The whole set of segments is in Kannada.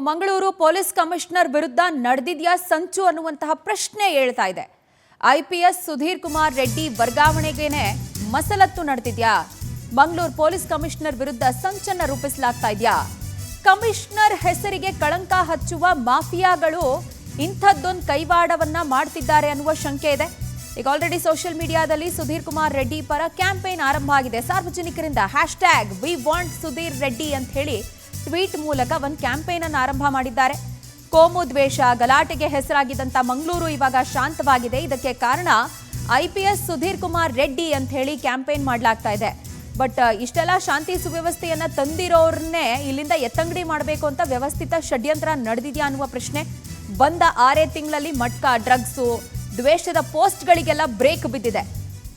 ಮಂಗಳೂರು ಪೊಲೀಸ್ ಕಮಿಷನರ್ ವಿರುದ್ಧ ನಡೆದಿದೆಯಾ ಸಂಚು ಅನ್ನುವಂತಹ ಪ್ರಶ್ನೆ ಹೇಳ್ತಾ ಇದೆ. ಐಪಿಎಸ್ ಸುಧೀರ್ ಕುಮಾರ್ ರೆಡ್ಡಿ ವರ್ಗಾವಣೆಗೇನೆ ಮಸಲತ್ತು ನಡೆದಿದ್ಯಾ? ಮಂಗಳೂರು ಪೊಲೀಸ್ ಕಮಿಷನರ್ ವಿರುದ್ಧ ಸಂಚನ್ನ ರೂಪಿಸಲಾಗ್ತಾ ಇದೆಯಾ? ಕಮಿಷನರ್ ಹೆಸರಿಗೆ ಕಳಂಕ ಹಚ್ಚುವ ಮಾಫಿಯಾಗಳು ಇಂಥದ್ದೊಂದು ಕೈವಾಡವನ್ನ ಮಾಡ್ತಿದ್ದಾರೆ ಅನ್ನುವ ಶಂಕೆ ಇದೆ. ಈಗ ಆಲ್ರೆಡಿ ಸೋಷಿಯಲ್ ಮೀಡಿಯಾದಲ್ಲಿ ಸುಧೀರ್ ಕುಮಾರ್ ರೆಡ್ಡಿ ಪರ ಕ್ಯಾಂಪೇನ್ ಆರಂಭ ಆಗಿದೆ. ಸಾರ್ವಜನಿಕರಿಂದ #ವಿ ವಾಂಟ್ ಸುಧೀರ್ ರೆಡ್ಡಿ ಅಂತ ಹೇಳಿ ಟ್ವೀಟ್ ಮೂಲಕ ಒಂದು ಕ್ಯಾಂಪೇನ್ ಅನ್ನು ಆರಂಭ ಮಾಡಿದ್ದಾರೆ. ಕೋಮು ದ್ವೇಷ ಗಲಾಟೆಗೆ ಹೆಸರಾಗಿದ್ದಂತ ಮಂಗಳೂರು ಇವಾಗ ಶಾಂತವಾಗಿದೆ. ಇದಕ್ಕೆ ಕಾರಣ ಐಪಿಎಸ್ ಸುಧೀರ್ ಕುಮಾರ್ ರೆಡ್ಡಿ ಅಂತ ಹೇಳಿ ಕ್ಯಾಂಪೇನ್ ಮಾಡಲಾಗ್ತಾ ಇದೆ. ಬಟ್ ಇಷ್ಟೆಲ್ಲ ಶಾಂತಿ ಸುವ್ಯವಸ್ಥೆಯನ್ನ ತಂದಿರೋರ್ನೇ ಇಲ್ಲಿಂದ ಎತ್ತಂಗಡಿ ಮಾಡಬೇಕು ಅಂತ ವ್ಯವಸ್ಥಿತ ಷಡ್ಯಂತ್ರ ನಡೆದಿದೆಯಾ ಅನ್ನುವ ಪ್ರಶ್ನೆ. ಬಂದ 6 ತಿಂಗಳಲ್ಲಿ ಮಟ್ಕ ಡ್ರಗ್ಸು ದ್ವೇಷದ ಪೋಸ್ಟ್ಗಳಿಗೆಲ್ಲ ಬ್ರೇಕ್ ಬಿದ್ದಿದೆ.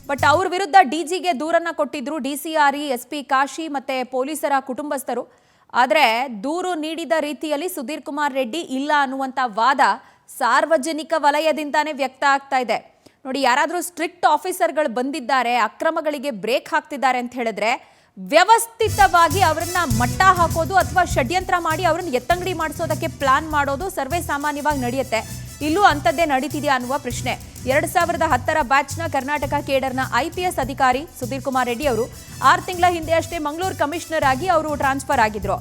ಬಟ್ ಅವ್ರ ವಿರುದ್ಧ ಡಿಜಿಗೆ ದೂರನ್ನ ಕೊಟ್ಟಿದ್ರು DCRE SP ಕಾಶಿ ಮತ್ತೆ ಪೊಲೀಸರ ಕುಟುಂಬಸ್ಥರು. ಆದರೆ ದೂರು ನೀಡಿದ ರೀತಿಯಲ್ಲಿ ಸುಧೀರ್ ಕುಮಾರ್ ರೆಡ್ಡಿ ಇಲ್ಲ ಅನ್ನುವಂಥ ವಾದ ಸಾರ್ವಜನಿಕ ವಲಯದಿಂದಾನೇ ವ್ಯಕ್ತ ಆಗ್ತಾ ಇದೆ. ನೋಡಿ, ಯಾರಾದರೂ ಸ್ಟ್ರಿಕ್ಟ್ ಆಫೀಸರ್ಗಳು ಬಂದಿದ್ದಾರೆ, ಅಕ್ರಮಗಳಿಗೆ ಬ್ರೇಕ್ ಹಾಕ್ತಿದ್ದಾರೆ ಅಂತ ಹೇಳಿದ್ರೆ ವ್ಯವಸ್ಥಿತವಾಗಿ ಅವರನ್ನ ಮಟ್ಟ ಹಾಕೋದು ಅಥವಾ ಷಡ್ಯಂತ್ರ ಮಾಡಿ ಅವ್ರನ್ನ ಎತ್ತಂಗಡಿ ಮಾಡಿಸೋದಕ್ಕೆ ಪ್ಲಾನ್ ಮಾಡೋದು ಸರ್ವೇ ಸಾಮಾನ್ಯವಾಗಿ ನಡೆಯುತ್ತೆ. ಇಲ್ಲೂ ಅಂಥದ್ದೇ ನಡೀತಿದೆಯಾ ಅನ್ನುವ ಪ್ರಶ್ನೆ. 2010ರ ಬ್ಯಾಚ್ನ ಕರ್ನಾಟಕ ಕೇಡರ್ನ IPS ಅಧಿಕಾರಿ ಸುಧೀರ್ ಕುಮಾರ್ ರೆಡ್ಡಿ ಅವರು 6 ತಿಂಗಳ ಹಿಂದೆ ಅಷ್ಟೇ ಮಂಗಳೂರು ಕಮಿಷನರ್ ಆಗಿ ಅವರು ಟ್ರಾನ್ಸ್ಫರ್ ಆಗಿದ್ರು.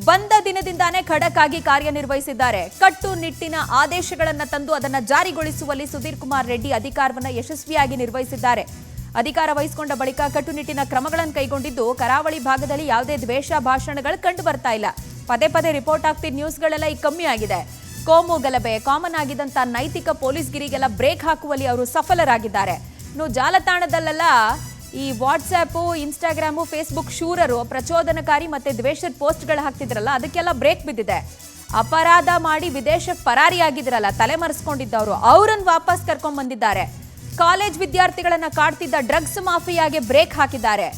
ಬಂದ ದಿನದಿಂದಾನೇ ಖಡಕ್ ಆಗಿ ಕಾರ್ಯನಿರ್ವಹಿಸಿದ್ದಾರೆ. ಕಟ್ಟುನಿಟ್ಟಿನ ಆದೇಶಗಳನ್ನು ತಂದು ಅದನ್ನು ಜಾರಿಗೊಳಿಸುವಲ್ಲಿ ಸುಧೀರ್ ಕುಮಾರ್ ರೆಡ್ಡಿ ಅಧಿಕಾರವನ್ನು ಯಶಸ್ವಿಯಾಗಿ ನಿರ್ವಹಿಸಿದ್ದಾರೆ. ಅಧಿಕಾರ ವಹಿಸಿಕೊಂಡ ಬಳಿಕ ಕಟ್ಟುನಿಟ್ಟಿನ ಕ್ರಮಗಳನ್ನು ಕೈಗೊಂಡಿದ್ದು ಕರಾವಳಿ ಭಾಗದಲ್ಲಿ ಯಾವುದೇ ದ್ವೇಷ ಭಾಷಣಗಳು ಕಂಡು ಬರ್ತಾ ಇಲ್ಲ. ಪದೇ ಪದೇ ರಿಪೋರ್ಟ್ ಆಗ್ತಿದ್ದ ನ್ಯೂಸ್ಗಳೆಲ್ಲ ಈಗ ಕಮ್ಮಿ ಆಗಿದೆ. ಕೋಮು ಗಲಭೆ ಕಾಮನ್ ಆಗಿದ್ದಂಥ ನೈತಿಕ ಪೊಲೀಸ್ಗಿರಿಗೆಲ್ಲ ಬ್ರೇಕ್ ಹಾಕುವಲ್ಲಿ ಅವರು ಸಫಲರಾಗಿದ್ದಾರೆ. ಇನ್ನು ಜಾಲತಾಣದಲ್ಲೆಲ್ಲ ಈ ವಾಟ್ಸ್ಆ್ಯಪು, ಇನ್ಸ್ಟಾಗ್ರಾಮು, ಫೇಸ್ಬುಕ್ ಶೂರರು ಪ್ರಚೋದನಕಾರಿ ಮತ್ತೆ ದ್ವೇಷದ ಪೋಸ್ಟ್ಗಳು ಹಾಕ್ತಿದ್ರಲ್ಲ, ಅದಕ್ಕೆಲ್ಲ ಬ್ರೇಕ್ ಬಿದ್ದಿದೆ. ಅಪರಾಧ ಮಾಡಿ ವಿದೇಶಕ್ಕೆ ಪರಾರಿಯಾಗಿದ್ರಲ್ಲ, ತಲೆಮರೆಸ್ಕೊಂಡಿದ್ದವರು, ಅವರನ್ನು ವಾಪಸ್ ಕರ್ಕೊಂಡ್ ಬಂದಿದ್ದಾರೆ. ಕಾಲೇಜ್ ವಿದ್ಯಾರ್ಥಿಗಳನ್ನ ಕಾಡ್ತಿದ್ದ ಡ್ರಗ್ಸ್ ಮಾಫಿಯಾಗೆ ಬ್ರೇಕ್ ಹಾಕಿದ್ದಾರೆ.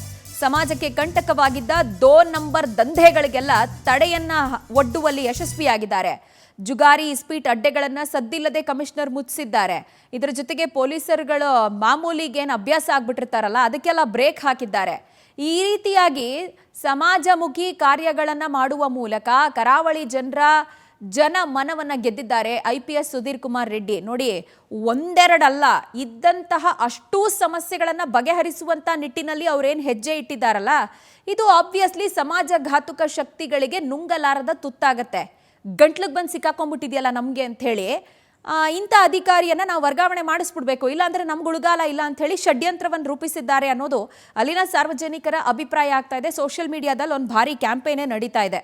ಸಮಾಜಕ್ಕೆ ಕಂಟಕವಾಗಿದ್ದ 2 ನಂಬರ್ ದಂಧೆಗಳಿಗೆಲ್ಲ ತಡೆಯನ್ನ ಒಡ್ಡುವಲ್ಲಿ ಯಶಸ್ವಿಯಾಗಿದ್ದಾರೆ. ಜುಗಾರಿ ಇಸ್ಪೀಟ್ ಅಡ್ಡೆಗಳನ್ನ ಸದ್ದಿಲ್ಲದೆ ಕಮಿಷನರ್ ಮುಚ್ಚಿಸಿದ್ದಾರೆ. ಇದರ ಜೊತೆಗೆ ಪೊಲೀಸರುಗಳು ಮಾಮೂಲಿಗೇನು ಅಭ್ಯಾಸ ಆಗ್ಬಿಟ್ಟಿರ್ತಾರಲ್ಲ, ಅದಕ್ಕೆಲ್ಲ ಬ್ರೇಕ್ ಹಾಕಿದ್ದಾರೆ. ಈ ರೀತಿಯಾಗಿ ಸಮಾಜಮುಖಿ ಕಾರ್ಯಗಳನ್ನು ಮಾಡುವ ಮೂಲಕ ಕರಾವಳಿ ಜನ ಮನವನ್ನ ಗೆದ್ದಿದ್ದಾರೆ IPS ಸುಧೀರ್ ಕುಮಾರ್ ರೆಡ್ಡಿ. ನೋಡಿ, ಒಂದೆರಡಲ್ಲ, ಇದ್ದಂತಹ ಅಷ್ಟೂ ಸಮಸ್ಯೆಗಳನ್ನು ಬಗೆಹರಿಸುವಂತ ನಿಟ್ಟಿನಲ್ಲಿ ಅವರೇನು ಹೆಜ್ಜೆ ಇಟ್ಟಿದ್ದಾರಲ್ಲ, ಇದು ಆಬ್ವಿಯಸ್ಲಿ ಸಮಾಜ ಘಾತುಕ ಶಕ್ತಿಗಳಿಗೆ ನುಂಗಲಾರದ ತುತ್ತಾಗತ್ತೆ. ಗಂಟ್ಲಿಗೆ ಬಂದು ಸಿಕ್ಕಾಕೊಂಡ್ಬಿಟ್ಟಿದೆಯಲ್ಲ ನಮಗೆ ಅಂತ ಹೇಳಿ ಇಂಥ ಅಧಿಕಾರಿಯನ್ನ ನಾವು ವರ್ಗಾವಣೆ ಮಾಡಿಸ್ಬಿಡ್ಬೇಕು, ಇಲ್ಲಾಂದ್ರೆ ನಮ್ಗೆ ಉಳುಗಾಲ ಇಲ್ಲ ಅಂತ ಹೇಳಿ ಷಡ್ಯಂತ್ರವನ್ನು ರೂಪಿಸಿದ್ದಾರೆ ಅನ್ನೋದು ಅಲ್ಲಿನ ಸಾರ್ವಜನಿಕರ ಅಭಿಪ್ರಾಯ ಆಗ್ತಾ ಇದೆ. ಸೋಷಿಯಲ್ ಮೀಡಿಯಾದಲ್ಲಿ ಒಂದು ಭಾರಿ ಕ್ಯಾಂಪೇನೇ ನಡೀತಾ ಇದೆ.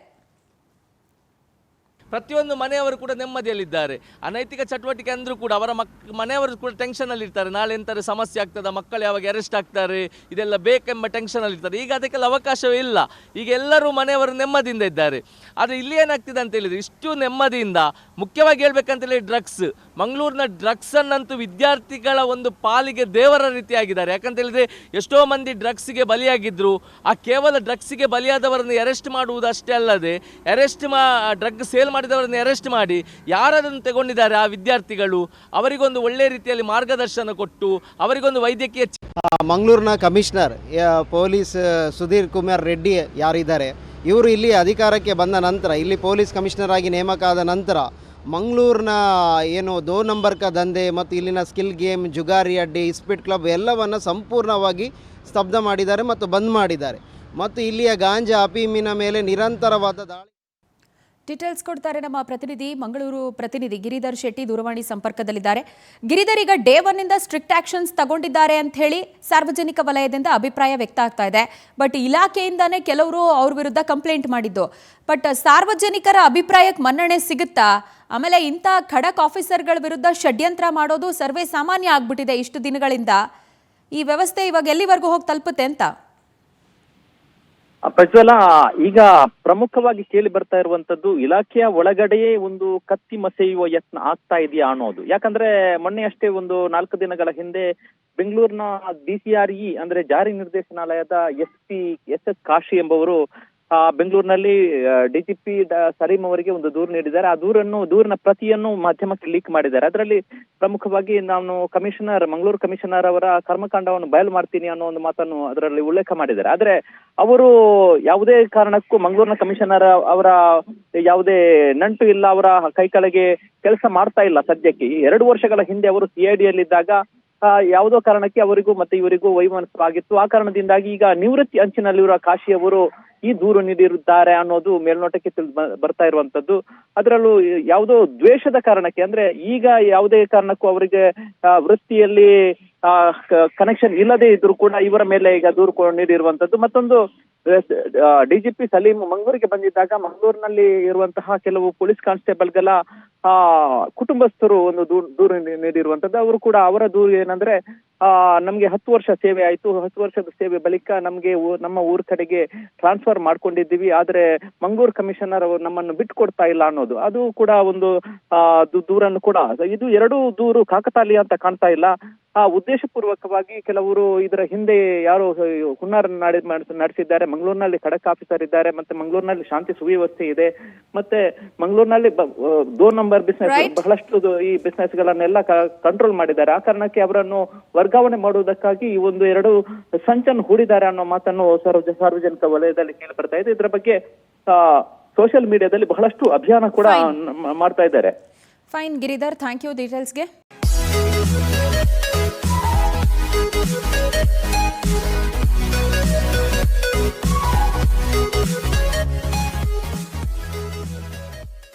ಪ್ರತಿಯೊಂದು ಮನೆಯವರು ಕೂಡ ನೆಮ್ಮದಿಯಲ್ಲಿದ್ದಾರೆ. ಅನೈತಿಕ ಚಟುವಟಿಕೆ ಅಂದರೂ ಕೂಡ ಅವರ ಮನೆಯವರು ಕೂಡ ಟೆನ್ಷನಲ್ಲಿರ್ತಾರೆ. ನಾಳೆ ಎಂತಾರೆ ಸಮಸ್ಯೆ ಆಗ್ತದೆ, ಮಕ್ಕಳು ಯಾವಾಗ ಅರೆಸ್ಟ್ ಆಗ್ತಾರೆ, ಇದೆಲ್ಲ ಬೇಕೆಂಬ ಟೆನ್ಷನಲ್ಲಿರ್ತಾರೆ. ಈಗ ಅದಕ್ಕೆಲ್ಲ ಅವಕಾಶವೇ ಇಲ್ಲ. ಈಗ ಎಲ್ಲರೂ ಮನೆಯವರು ನೆಮ್ಮದಿಯಿಂದ ಇದ್ದಾರೆ. ಆದರೆ ಇಲ್ಲಿ ಏನಾಗ್ತಿದೆ ಅಂತ ಹೇಳಿದರೆ, ಇಷ್ಟು ನೆಮ್ಮದಿಯಿಂದ ಮುಖ್ಯವಾಗಿ ಹೇಳ್ಬೇಕಂತೇಳಿ ಡ್ರಗ್ಸ್, ಮಂಗಳೂರಿನ ಡ್ರಗ್ಸನ್ನಂತೂ ವಿದ್ಯಾರ್ಥಿಗಳ ಒಂದು ಪಾಲಿಗೆ ದೇವರ ರೀತಿಯಾಗಿದ್ದಾರೆ. ಯಾಕಂತ ಹೇಳಿದರೆ ಎಷ್ಟೋ ಮಂದಿ ಡ್ರಗ್ಸಿಗೆ ಬಲಿಯಾಗಿದ್ದರು. ಆ ಕೇವಲ ಡ್ರಗ್ಸಿಗೆ ಬಲಿಯಾದವರನ್ನು ಅರೆಸ್ಟ್ ಮಾಡುವುದು ಅಷ್ಟೇ ಅಲ್ಲದೆ ಡ್ರಗ್ ಸೇಲ್ ಮಾಡಿದವರನ್ನು ಅರೆಸ್ಟ್ ಮಾಡಿ ಯಾರನ್ನು ತಗೊಂಡಿದ್ದಾರೆ ಆ ವಿದ್ಯಾರ್ಥಿಗಳು ಅವರಿಗೊಂದು ಒಳ್ಳೆ ರೀತಿಯಲ್ಲಿ ಮಾರ್ಗದರ್ಶನ ಕೊಟ್ಟು ಅವರಿಗೊಂದು ವೈದ್ಯಕೀಯ ಮಂಗಳೂರಿನ ಕಮಿಷನರ್ ಪೊಲೀಸ್ ಸುಧೀರ್ ಕುಮಾರ್ ರೆಡ್ಡಿ ಯಾರಿದ್ದಾರೆ, ಇವರು ಇಲ್ಲಿ ಅಧಿಕಾರಕ್ಕೆ ಬಂದ ನಂತರ, ಇಲ್ಲಿ ಪೊಲೀಸ್ ಕಮಿಷನರ್ ಆಗಿ ನೇಮಕ ಆದ ನಂತರ ಮಂಗಳೂರಿನ ಏನು 2 ನಂಬರ್ ದಂಧೆ ಮತ್ತು ಇಲ್ಲಿನ ಸ್ಕಿಲ್ ಗೇಮ್, ಜುಗಾರಿ ಅಡ್ಡಿ, ಇಸ್ಪೀಟ್ ಕ್ಲಬ್ ಎಲ್ಲವನ್ನು ಸಂಪೂರ್ಣವಾಗಿ ಸ್ತಬ್ಧ ಮಾಡಿದ್ದಾರೆ ಮತ್ತು ಬಂದ್ ಮಾಡಿದ್ದಾರೆ. ಮತ್ತು ಇಲ್ಲಿಯ ಗಾಂಜಾ ಅಫೀಮಿನ ಮೇಲೆ ನಿರಂತರವಾದ ದಾಳಿ. ಡೀಟೇಲ್ಸ್ ಕೊಡ್ತಾರೆ ನಮ್ಮ ಪ್ರತಿನಿಧಿ, ಮಂಗಳೂರು ಪ್ರತಿನಿಧಿ ಗಿರಿಧರ್ ಶೆಟ್ಟಿ ದೂರವಾಣಿ ಸಂಪರ್ಕದಲ್ಲಿದ್ದಾರೆ. ಗಿರಿಧರ್, ಈಗ ಡೇ 1 ಇಂದ ಸ್ಟ್ರಿಕ್ಟ್ ಆಕ್ಷನ್ಸ್ ತಗೊಂಡಿದ್ದಾರೆ ಅಂತ ಹೇಳಿ ಸಾರ್ವಜನಿಕ ವಲಯದಿಂದ ಅಭಿಪ್ರಾಯ ವ್ಯಕ್ತ ಆಗ್ತಾ ಇದೆ. ಬಟ್ ಇಲಾಖೆಯಿಂದಾನೇ ಕೆಲವರು ಅವ್ರ ವಿರುದ್ಧ ಕಂಪ್ಲೇಂಟ್ ಮಾಡಿದ್ದು. ಬಟ್ ಸಾರ್ವಜನಿಕರ ಅಭಿಪ್ರಾಯಕ್ಕೆ ಮನ್ನಣೆ ಸಿಗುತ್ತಾ? ಆಮೇಲೆ ಇಂಥ ಖಡಕ್ ಆಫೀಸರ್ಗಳ ವಿರುದ್ಧ ಷಡ್ಯಂತ್ರ ಮಾಡೋದು ಸರ್ವೇ ಸಾಮಾನ್ಯ ಆಗ್ಬಿಟ್ಟಿದೆ ಇಷ್ಟು ದಿನಗಳಿಂದ. ಈ ವ್ಯವಸ್ಥೆ ಇವಾಗ ಎಲ್ಲಿವರೆಗೂ ಹೋಗಿ ತಲುಪುತ್ತೆ ಅಂತ? ಪ್ರಜ್ವಲ, ಈಗ ಪ್ರಮುಖವಾಗಿ ಕೇಳಿ ಬರ್ತಾ ಇರುವಂತದ್ದು ಇಲಾಖೆಯ ಒಳಗಡೆಯೇ ಒಂದು ಕತ್ತಿ ಮಸೆಯುವ ಯತ್ನ ಆಗ್ತಾ ಇದೆಯಾ ಅನ್ನೋದು. ಯಾಕಂದ್ರೆ ಮೊನ್ನೆ ಅಷ್ಟೇ ಒಂದು 4 ದಿನಗಳ ಹಿಂದೆ ಬೆಂಗಳೂರಿನ DCRE ಅಂದ್ರೆ ಜಾರಿ ನಿರ್ದೇಶನಾಲಯದ SP SS ಕಾಶಿ ಎಂಬವರು ಬೆಂಗಳೂರಿನಲ್ಲಿ ಡಿಜಿಪಿ ಸಲೀಂ ಅವರಿಗೆ ಒಂದು ದೂರು ನೀಡಿದ್ದಾರೆ. ಆ ದೂರಿನ ಪ್ರತಿಯನ್ನು ಮಾಧ್ಯಮಕ್ಕೆ ಲೀಕ್ ಮಾಡಿದ್ದಾರೆ. ಅದರಲ್ಲಿ ಪ್ರಮುಖವಾಗಿ ನಾನು ಮಂಗಳೂರು ಕಮಿಷನರ್ ಅವರ ಕರ್ಮಕಾಂಡವನ್ನು ಬಯಲು ಮಾಡ್ತೀನಿ ಅನ್ನೋ ಒಂದು ಮಾತನ್ನು ಅದರಲ್ಲಿ ಉಲ್ಲೇಖ ಮಾಡಿದ್ದಾರೆ. ಆದ್ರೆ ಅವರು ಯಾವುದೇ ಕಾರಣಕ್ಕೂ ಮಂಗಳೂರಿನ ಕಮಿಷನರ್ ಅವರ ಯಾವುದೇ ನಂಟು ಇಲ್ಲ, ಅವರ ಕೈ ಕೆಳಗೆ ಕೆಲಸ ಮಾಡ್ತಾ ಇಲ್ಲ ಸದ್ಯಕ್ಕೆ. 2 ವರ್ಷಗಳ ಹಿಂದೆ ಅವರು CID ಯಲ್ಲಿದ್ದಾಗ ಯಾವುದೋ ಕಾರಣಕ್ಕೆ ಅವರಿಗೂ ಮತ್ತೆ ಇವರಿಗೂ ವೈಮನಸ್ಸು ಆಗಿತ್ತು. ಆ ಕಾರಣದಿಂದಾಗಿ ಈಗ ನಿವೃತ್ತಿ ಅಂಚಿನಲ್ಲಿರುವ ಕಾಶಿ ಅವರು ಈ ದೂರು ನೀಡಿರುತ್ತಾರೆ ಅನ್ನೋದು ಮೇಲ್ನೋಟಕ್ಕೆ ಬರ್ತಾ ಇರುವಂತದ್ದು. ಅದರಲ್ಲೂ ಯಾವುದೋ ದ್ವೇಷದ ಕಾರಣಕ್ಕೆ, ಅಂದ್ರೆ ಈಗ ಯಾವುದೇ ಕಾರಣಕ್ಕೂ ಅವರಿಗೆ ವೃತ್ತಿಯಲ್ಲಿ ಕನೆಕ್ಷನ್ ಇಲ್ಲದೆ ಇದ್ರು ಕೂಡ ಇವರ ಮೇಲೆ ಈಗ ದೂರು ನೀಡಿರುವಂತದ್ದು. ಮತ್ತೊಂದು DGP ಸಲೀಂ ಮಂಗಳೂರಿಗೆ ಬಂದಿದ್ದಾಗ ಮಂಗಳೂರಿನಲ್ಲಿ ಇರುವಂತಹ ಕೆಲವು ಪೊಲೀಸ್ ಕಾನ್ಸ್ಟೇಬಲ್ಗಳ ಕುಟುಂಬಸ್ಥರು ಒಂದು ದೂರು ನೀಡಿರುವಂತದ್ದು. ಅವರು ಕೂಡ ಅವರ ದೂರು ಏನಂದ್ರೆ ನಮ್ಗೆ 10 ವರ್ಷ ಸೇವೆ ಆಯ್ತು, 10 ವರ್ಷದ ಸೇವೆ ಬಳಿಕ ನಮ್ಗೆ ನಮ್ಮ ಊರ್ ಕಡೆಗೆ ಟ್ರಾನ್ಸ್ಫರ್ ಮಾಡ್ಕೊಂಡಿದ್ದೀವಿ, ಆದ್ರೆ ಮಂಗಳೂರು ಕಮಿಷನರ್ ಅವರು ನಮ್ಮನ್ನು ಬಿಟ್ಕೊಡ್ತಾ ಇಲ್ಲ ಅನ್ನೋದು. ಅದು ಕೂಡ ಒಂದು ದೂರನ್ನು ಕೂಡ, ಇದು 2 ದೂರು ಕಾಕತಾಳೀಯ ಅಂತ ಕಾಣ್ತಾ ಇಲ್ಲ. ಉದ್ದೇಶಪೂರ್ವಕವಾಗಿ ಕೆಲವರು ಇದರ ಹಿಂದೆ ಯಾರು ಹುನ್ನಾರ ನಡೆಸಿದ್ದಾರೆ. ಮಂಗಳೂರಿನಲ್ಲಿ ಖಡಕ್ ಆಫೀಸರ್ ಇದ್ದಾರೆ, ಮತ್ತೆ ಮಂಗಳೂರಿನಲ್ಲಿ ಶಾಂತಿ ಸುವ್ಯವಸ್ಥೆ ಇದೆ, ಮತ್ತೆ ಮಂಗಳೂರಿನಲ್ಲಿ 2 ನಂಬರ್ ಬಿಸ್ನೆಸ್ ಬಹಳಷ್ಟು ಈ ಬಿಸ್ನೆಸ್ ಗಳನ್ನೆಲ್ಲ ಕಂಟ್ರೋಲ್ ಮಾಡಿದ್ದಾರೆ. ಆ ಕಾರಣಕ್ಕೆ ಅವರನ್ನು ವರ್ಗಾವಣೆ ಮಾಡುವುದಕ್ಕಾಗಿ ಈ 2 ಸಂಚನ್ನು ಹೂಡಿದ್ದಾರೆ ಅನ್ನೋ ಮಾತನ್ನು ಸಾರ್ವಜನಿಕ ವಲಯದಲ್ಲಿ ಕೇಳಿ ಬರ್ತಾ ಇದೆ. ಇದರ ಬಗ್ಗೆ ಸೋಷಿಯಲ್ ಮೀಡಿಯಾದಲ್ಲಿ ಬಹಳಷ್ಟು ಅಭಿಯಾನ ಕೂಡ ಮಾಡ್ತಾ ಇದ್ದಾರೆ. Fine Giridhar, thank you ಡೀಟೇಲ್ಸ್ಗೆ.